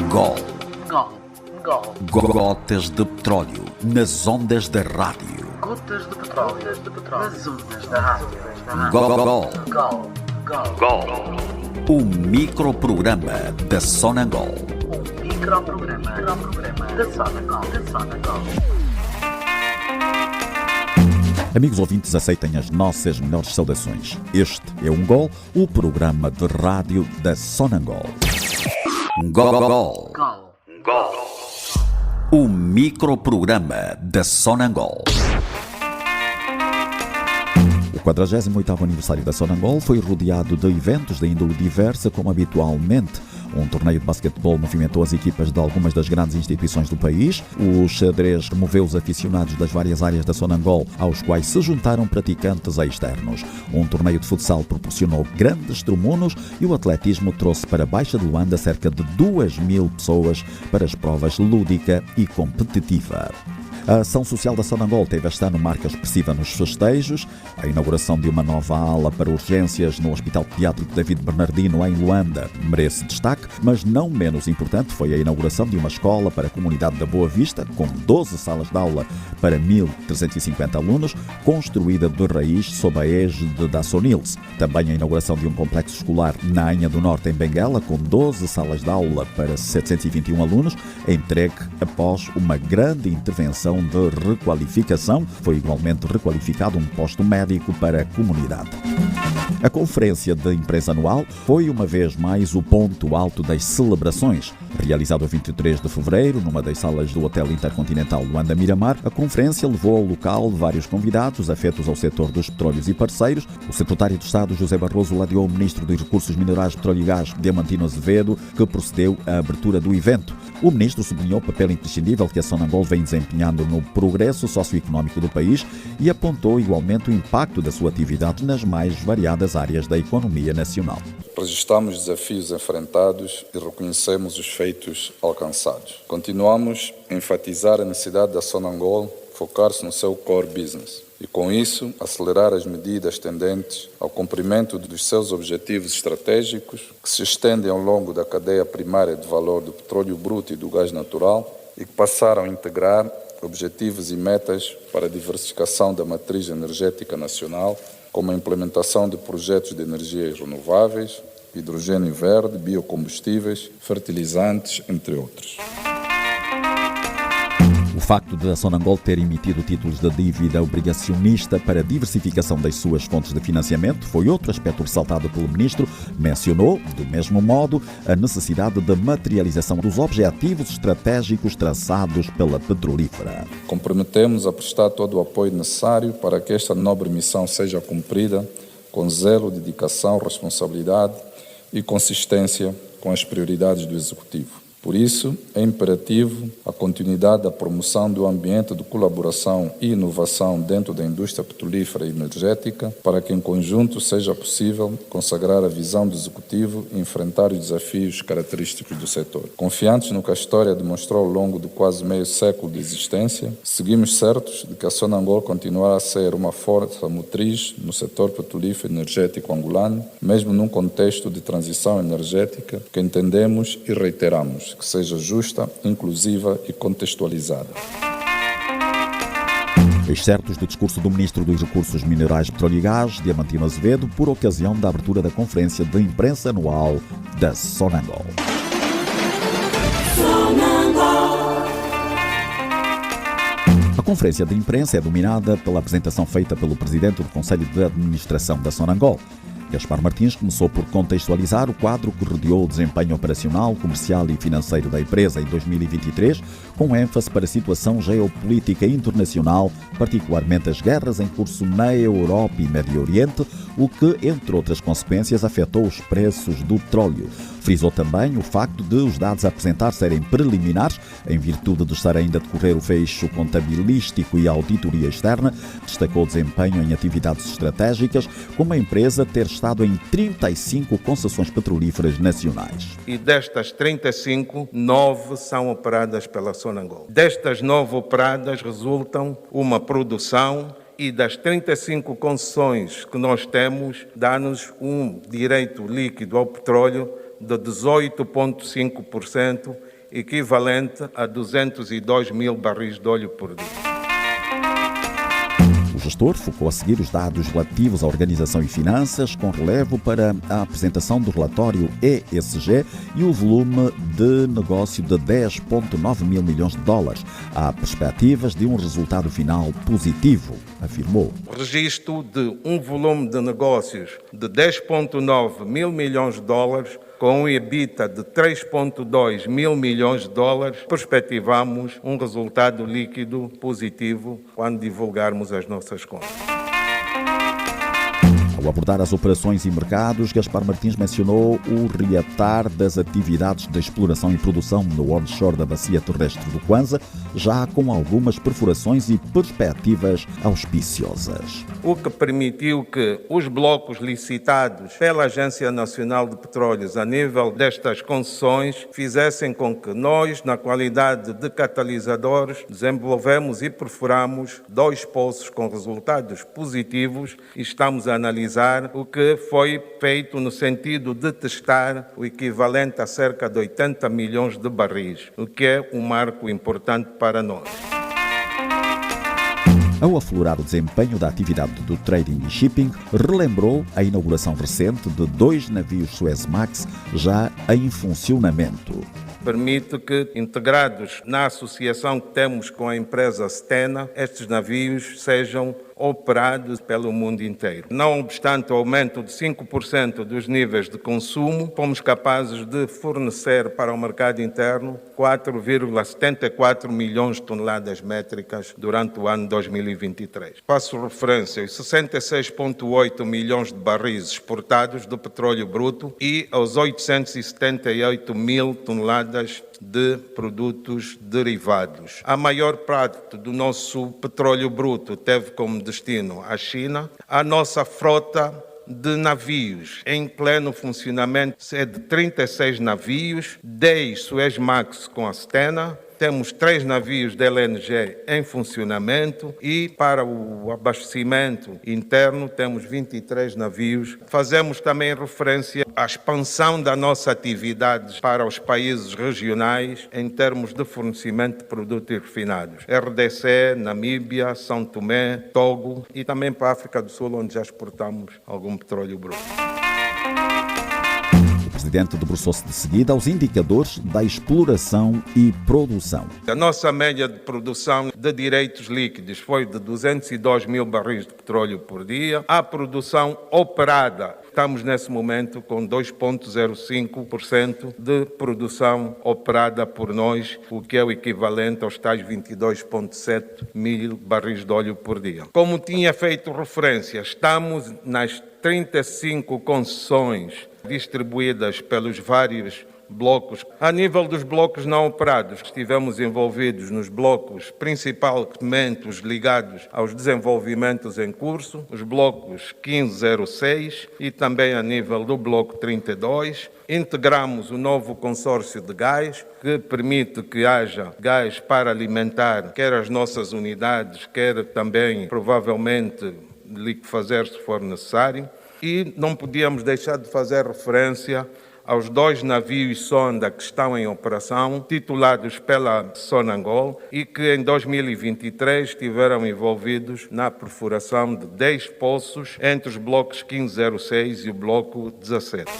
GOL. GOL. Gotas de petróleo nas ondas da rádio. Gotas de petróleo nas ondas da rádio. GOL. GOL. O microprograma da Sonangol. O microprograma da Sonangol. Amigos ouvintes, aceitem as nossas melhores saudações. Este é um GOL, o programa de rádio da Sonangol. GOL. O microprograma da Sonangol. O 48º aniversário da Sonangol foi rodeado de eventos de índole diversa, como habitualmente. Um torneio de basquetebol movimentou as equipas de algumas das grandes instituições do país. O xadrez removeu os aficionados das várias áreas da Sonangol, aos quais se juntaram praticantes externos. Um torneio de futsal proporcionou grandes trumunos e o atletismo trouxe para Baixa de Luanda cerca de 2.000 pessoas para as provas lúdica e competitiva. A ação social da Sonangol teve este ano marca expressiva nos festejos. A inauguração de uma nova ala para urgências no Hospital Pediátrico David Bernardino, em Luanda, merece destaque, mas não menos importante foi a inauguração de uma escola para a comunidade da Boa Vista, com 12 salas de aula para 1.350 alunos, construída de raiz sob a égide da Sonils. Também a inauguração de um complexo escolar na Anha do Norte, em Benguela, com 12 salas de aula para 721 alunos, entregue após uma grande intervenção de requalificação. Foi igualmente requalificado um posto médico para a comunidade. A conferência de imprensa anual foi uma vez mais o ponto alto das celebrações. Realizado a 23 de fevereiro, numa das salas do Hotel Intercontinental Luanda Miramar, a conferência levou ao local vários convidados afetos ao setor dos petróleos e parceiros. O secretário de Estado, José Barroso, ladeou o ministro dos Recursos Minerais, Petróleo e Gás, Diamantino Azevedo, que procedeu à abertura do evento. O ministro sublinhou o papel imprescindível que a Sonangol vem desempenhando no progresso socioeconómico do país e apontou igualmente o impacto da sua atividade nas mais variadas áreas da economia nacional. Registramos desafios enfrentados e reconhecemos os feitos alcançados. Continuamos a enfatizar a necessidade da Sonangol focar-se no seu core business e, com isso, acelerar as medidas tendentes ao cumprimento dos seus objetivos estratégicos que se estendem ao longo da cadeia primária de valor do petróleo bruto e do gás natural e que passaram a integrar objetivos e metas para a diversificação da matriz energética nacional, como a implementação de projetos de energias renováveis, hidrogênio verde, biocombustíveis, fertilizantes, entre outros. O facto de a Sonangol ter emitido títulos de dívida obrigacionista para a diversificação das suas fontes de financiamento foi outro aspecto ressaltado pelo ministro. Mencionou, do mesmo modo, a necessidade de materialização dos objetivos estratégicos traçados pela petrolífera. Comprometemos a prestar todo o apoio necessário para que esta nobre missão seja cumprida com zelo, dedicação, responsabilidade e consistência com as prioridades do Executivo. Por isso, é imperativo a continuidade da promoção do ambiente de colaboração e inovação dentro da indústria petrolífera e energética, para que, em conjunto, seja possível consagrar a visão do Executivo e enfrentar os desafios característicos do setor. Confiantes no que a história demonstrou ao longo de quase meio século de existência, seguimos certos de que a Sonangol continuará a ser uma força motriz no setor petrolífero e energético angolano, mesmo num contexto de transição energética que entendemos e reiteramos que seja justa, inclusiva e contextualizada. Excertos do discurso do Ministro dos Recursos Minerais, Petróleo e Gás, Diamantino Azevedo, por ocasião da abertura da conferência de imprensa anual da Sonangol. A conferência de imprensa é dominada pela apresentação feita pelo Presidente do Conselho de Administração da Sonangol. Gaspar Martins começou por contextualizar o quadro que rodeou o desempenho operacional, comercial e financeiro da empresa em 2023, com ênfase para a situação geopolítica internacional, particularmente as guerras em curso na Europa e Médio Oriente, o que, entre outras consequências, afetou os preços do petróleo. Frisou também o facto de os dados a apresentar serem preliminares, em virtude de estar ainda a decorrer o fecho contabilístico e a auditoria externa. Destacou o desempenho em atividades estratégicas, como a empresa ter estado em 35 concessões petrolíferas nacionais. E destas 35, 9 são operadas pela Sonangol. Destas 9 operadas resultam uma produção e das 35 concessões que nós temos, dá-nos um direito líquido ao petróleo de 18,5%, equivalente a 202 mil barris de óleo por dia. O gestor focou a seguir os dados relativos à organização e finanças, com relevo para a apresentação do relatório ESG e o volume de negócio de 10,9 mil milhões de dólares. Há perspectivas de um resultado final positivo, afirmou. O registro de um volume de negócios de 10,9 mil milhões de dólares com um EBITDA de 3,2 mil milhões de dólares, perspectivamos um resultado líquido positivo quando divulgarmos as nossas contas. Ao abordar as operações e mercados, Gaspar Martins mencionou o reatar das atividades de exploração e produção no onshore da bacia terrestre do Kwanza, já com algumas perfurações e perspectivas auspiciosas. O que permitiu que os blocos licitados pela Agência Nacional de Petróleos a nível destas concessões fizessem com que nós, na qualidade de catalisadores, desenvolvemos e perfuramos 2 poços com resultados positivos e estamos a analisar o que foi feito no sentido de testar o equivalente a cerca de 80 milhões de barris, o que é um marco importante para nós. Ao aflorar o desempenho da atividade do trading e shipping, relembrou a inauguração recente de 2 navios Suezmax já em funcionamento. Permite que, integrados na associação que temos com a empresa Stena, estes navios sejam operados pelo mundo inteiro. Não obstante o aumento de 5% dos níveis de consumo, fomos capazes de fornecer para o mercado interno 4,74 milhões de toneladas métricas durante o ano 2023. Faço referência aos 66,8 milhões de barris exportados de petróleo bruto e aos 878 mil toneladas de produtos derivados. A maior parte do nosso petróleo bruto teve como destino a China. A nossa frota de navios em pleno funcionamento é de 36 navios, 10 Suezmax com a Stena. Temos 3 navios de LNG em funcionamento e para o abastecimento interno temos 23 navios. Fazemos também referência à expansão da nossa atividade para os países regionais em termos de fornecimento de produtos refinados. RDC, Namíbia, São Tomé, Togo e também para a África do Sul, onde já exportamos algum petróleo bruto. O presidente debruçou-se de seguida aos indicadores da exploração e produção. A nossa média de produção de direitos líquidos foi de 202 mil barris de petróleo por dia. A produção operada, estamos nesse momento com 2,05% de produção operada por nós, o que é o equivalente aos tais 22,7 mil barris de óleo por dia. Como tinha feito referência, estamos nas 35 concessões distribuídas pelos vários blocos. A nível dos blocos não operados, estivemos envolvidos nos blocos principalmente os ligados aos desenvolvimentos em curso, os blocos 1506 e também a nível do bloco 32. Integramos o novo consórcio de gás, que permite que haja gás para alimentar quer as nossas unidades, quer também, provavelmente, liquefazer se for necessário. E não podíamos deixar de fazer referência aos 2 navios sonda que estão em operação, titulados pela Sonangol, e que em 2023 estiveram envolvidos na perfuração de 10 poços entre os blocos 1506 e o bloco 17.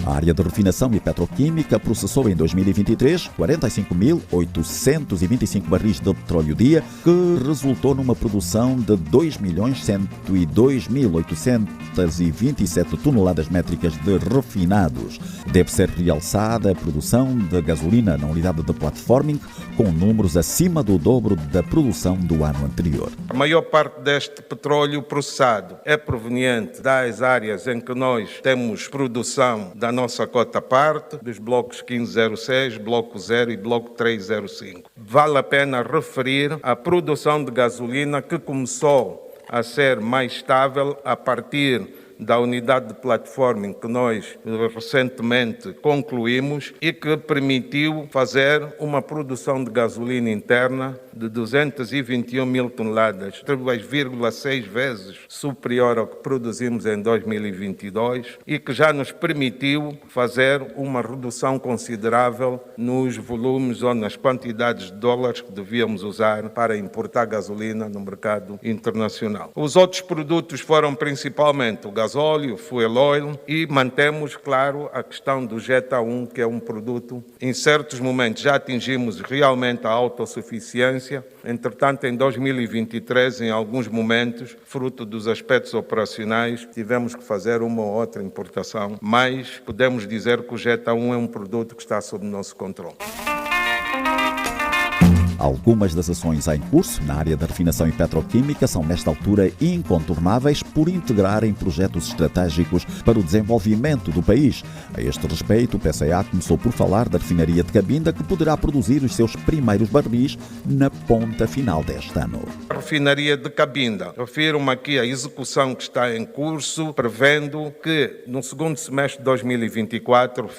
A área de refinação e petroquímica processou em 2023 45.825 barris de petróleo dia, que resultou numa produção de 2.102.827 toneladas métricas de refinados. Deve ser realçada a produção de gasolina na unidade de platforming, com números acima do dobro da produção do ano anterior. A maior parte deste petróleo processado é proveniente das áreas em que nós temos produção da nossa cota parte, dos blocos 1506, bloco 0 e bloco 305. Vale a pena referir a produção de gasolina que começou a ser mais estável a partir da unidade de platforming que nós recentemente concluímos e que permitiu fazer uma produção de gasolina interna de 221 mil toneladas, 3,6 vezes superior ao que produzimos em 2022 e que já nos permitiu fazer uma redução considerável nos volumes ou nas quantidades de dólares que devíamos usar para importar gasolina no mercado internacional. Os outros produtos foram principalmente o gasóleo, o fuel oil e mantemos, claro, a questão do Jet A1, que é um produto, em certos momentos já atingimos realmente a autossuficiência. Entretanto, em 2023, em alguns momentos, fruto dos aspectos operacionais, tivemos que fazer uma ou outra importação, mas podemos dizer que o Jet A1 é um produto que está sob nosso controle. Algumas das ações em curso na área da refinação e petroquímica são, nesta altura, incontornáveis por integrarem projetos estratégicos para o desenvolvimento do país. A este respeito, o PCA começou por falar da refinaria de Cabinda, que poderá produzir os seus primeiros barris na ponta final deste ano. A refinaria de Cabinda. Refiro-me aqui à execução que está em curso, prevendo que no segundo semestre de 2024,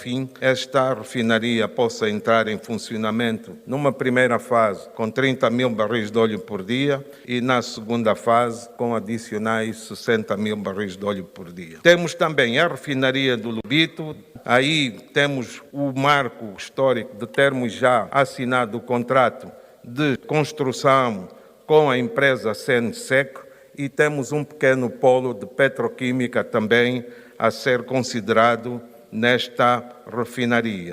esta refinaria possa entrar em funcionamento numa primeira fase com 30 mil barris de óleo por dia e na segunda fase com adicionais 60 mil barris de óleo por dia. Temos também a refinaria do Lubito. Aí temos o marco histórico de termos já assinado o contrato de construção com a empresa Sensec e temos um pequeno polo de petroquímica também a ser considerado nesta refinaria.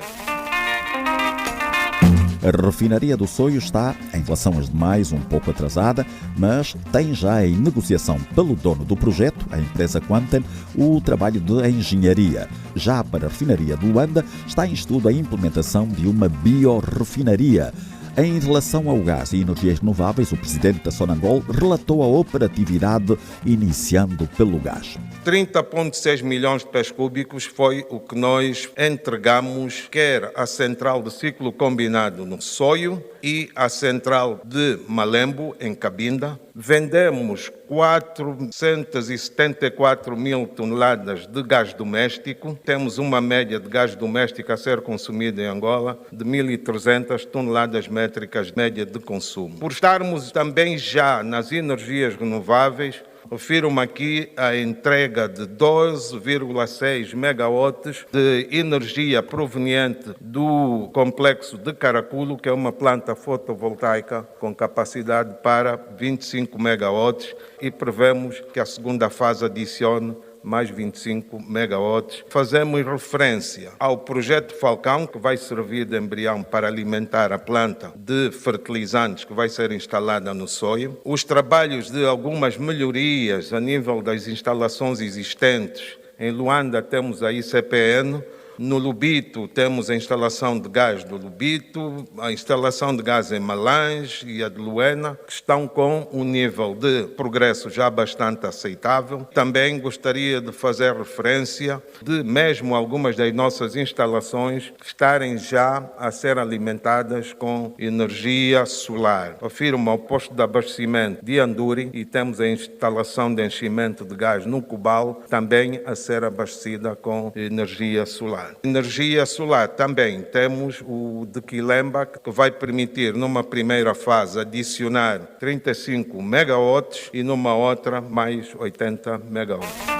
A refinaria do Soio está, em relação às demais, um pouco atrasada, mas tem já em negociação pelo dono do projeto, a empresa Quanten, o trabalho de engenharia. Já para a refinaria do Luanda, está em estudo a implementação de uma biorefinaria. Em relação ao gás e energias renováveis, o presidente da Sonangol relatou a operatividade iniciando pelo gás. 30,6 milhões de pés cúbicos foi o que nós entregamos, quer à central de ciclo combinado no Soio e à central de Malembo, em Cabinda. Vendemos 474 mil toneladas de gás doméstico. Temos uma média de gás doméstico a ser consumido em Angola de 1.300 toneladas métricas média de consumo. Por estarmos também já nas energias renováveis, refiro-me aqui à entrega de 12,6 megawatts de energia proveniente do complexo de Caraculo, que é uma planta fotovoltaica com capacidade para 25 megawatts e prevemos que a segunda fase adicione mais 25 megawatts. Fazemos referência ao projeto Falcão, que vai servir de embrião para alimentar a planta de fertilizantes que vai ser instalada no Soio. Os trabalhos de algumas melhorias a nível das instalações existentes. Em Luanda temos a ICPN. No Lubito temos a instalação de gás do Lubito, a instalação de gás em Malange e a de Luena, que estão com um nível de progresso já bastante aceitável. Também gostaria de fazer referência de mesmo algumas das nossas instalações estarem já a ser alimentadas com energia solar. Refiro-me ao posto de abastecimento de Anduri e temos a instalação de enchimento de gás no Cubal, também a ser abastecida com energia solar. Energia solar também temos o de Quilemba, que vai permitir numa primeira fase adicionar 35 megawatts e numa outra mais 80 megawatts.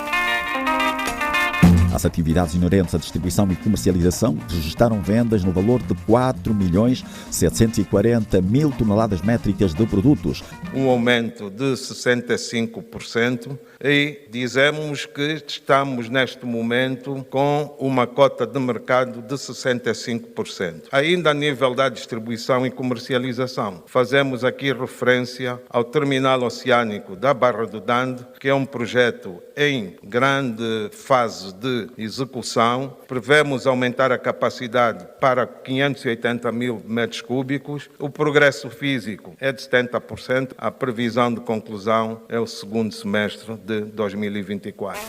As atividades inerentes à distribuição e comercialização registaram vendas no valor de 4.740.000 toneladas métricas de produtos. Um aumento de 65% e dizemos que estamos neste momento com uma cota de mercado de 65%. Ainda a nível da distribuição e comercialização, fazemos aqui referência ao terminal oceânico da Barra do Dande, que é um projeto em grande fase de execução. Prevemos aumentar a capacidade para 580 mil metros cúbicos. O progresso físico é de 70%. A previsão de conclusão é o segundo semestre de 2024.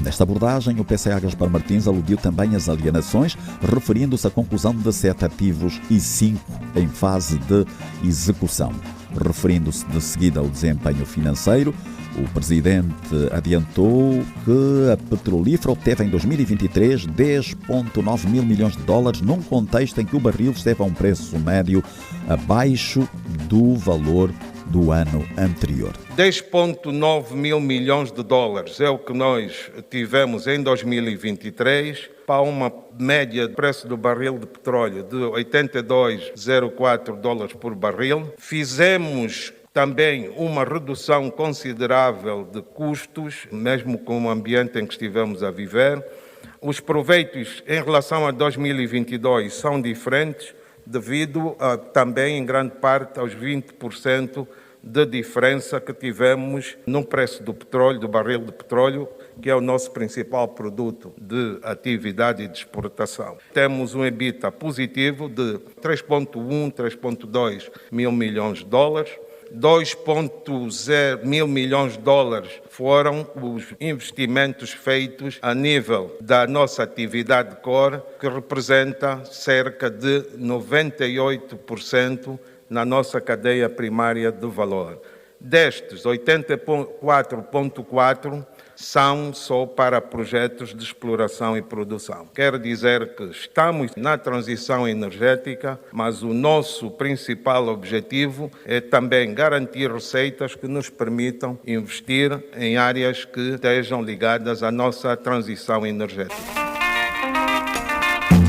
Nesta abordagem, o PCA Gaspar Martins aludiu também às alienações, referindo-se à conclusão de 7 ativos e 5 em fase de execução. Referindo-se de seguida ao desempenho financeiro, o presidente adiantou que a petrolífera obteve em 2023 10,9 mil milhões de dólares, num contexto em que o barril esteve a um preço médio abaixo do valor do ano anterior. 10,9 mil milhões de dólares é o que nós tivemos em 2023, para uma média de preço do barril de petróleo de 82,04 dólares por barril. Fizemos também uma redução considerável de custos, mesmo com o ambiente em que estivemos a viver. Os proveitos em relação a 2022 são diferentes, devido também, em grande parte, aos 20% de diferença que tivemos no preço do petróleo, do barril de petróleo, que é o nosso principal produto de atividade e de exportação. Temos um EBITDA positivo de 3,1, 3,2 mil milhões de dólares. 2,0 mil milhões de dólares foram os investimentos feitos a nível da nossa atividade core, que representa cerca de 98% na nossa cadeia primária de valor. Destes, 84,4% são só para projetos de exploração e produção. Quer dizer que estamos na transição energética, mas o nosso principal objetivo é também garantir receitas que nos permitam investir em áreas que estejam ligadas à nossa transição energética.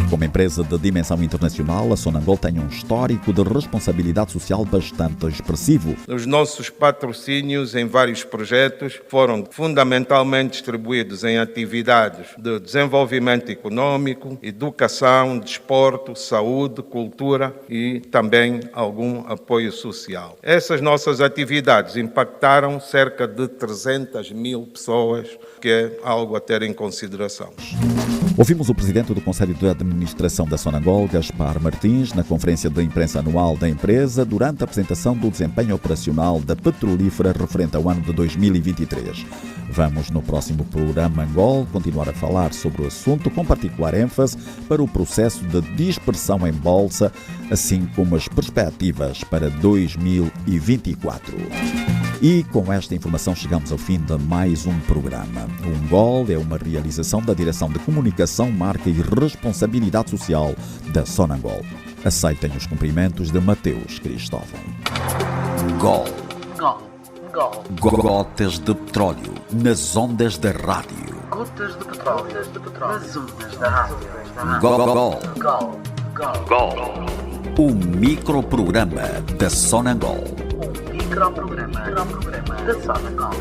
Como empresa de dimensão internacional, a Sonangol tem um histórico de responsabilidade social bastante expressivo. Os nossos patrocínios em vários projetos foram fundamentalmente distribuídos em atividades de desenvolvimento econômico, educação, desporto, saúde, cultura e também algum apoio social. Essas nossas atividades impactaram cerca de 300 mil pessoas, que é algo a ter em consideração. Ouvimos o presidente do Conselho de Administração da Sonangol, Gaspar Martins, na conferência de imprensa anual da empresa, durante a apresentação do desempenho operacional da petrolífera referente ao ano de 2023. Vamos, no próximo programa Angol, continuar a falar sobre o assunto, com particular ênfase para o processo de dispersão em bolsa, assim como as perspectivas para 2024. E com esta informação chegamos ao fim de mais um programa. O Angol é uma realização da Direção de Comunicação, Marca e Responsabilidade Social da Sonangol. Aceitem os cumprimentos de Mateus Cristóvão. Gol. Gotas de petróleo nas ondas da rádio. Gotas de petróleo nas ondas da rádio. Gol. Gol. O microprograma da Sonangol. Microprograma da Sonangol.